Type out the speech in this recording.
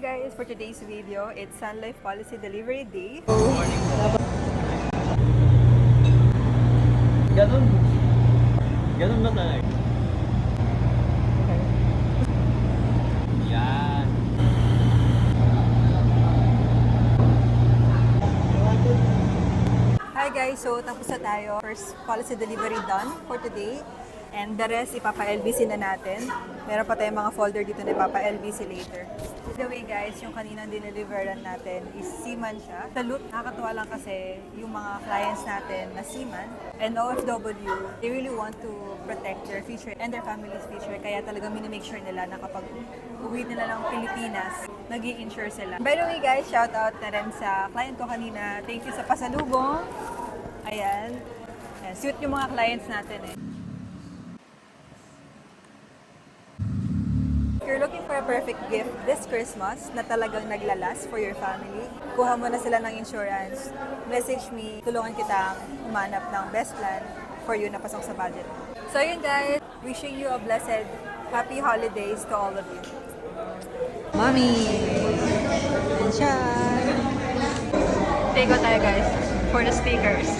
guys, for today's video, it's Sun Life Policy Delivery Day. Ganun. Ganun ba talaga? Yan. Hi guys, so tapos na tayo. First policy delivery done for today. And the rest, ipapa-LBC na natin. Meron pa tayong mga folder dito na ipapa-LBC later. By the way guys, yung kaninang dineliveran natin is seaman siya. Salute, nakakatuwa lang kasi yung mga clients natin na seaman and OFW, they really want to protect their future and their family's future. Kaya talagang minimake sure nila na kapag uwi nila ng Pilipinas, nag-i-insure sila. By the way guys, shout out na rin sa client ko kanina. Thank you sa pasalubong. Ayan. Ayan. Sweet yung mga clients natin eh. If you're looking for a perfect gift this Christmas na talagang naglalas for your family, kuha mo na sila ng insurance, message me, tulungan kitang humanap ng best plan for you na pasok sa budget. So yun guys, wishing you a blessed, happy holidays to all of you. Mommy! Yan siya! Take tayo guys for the stickers.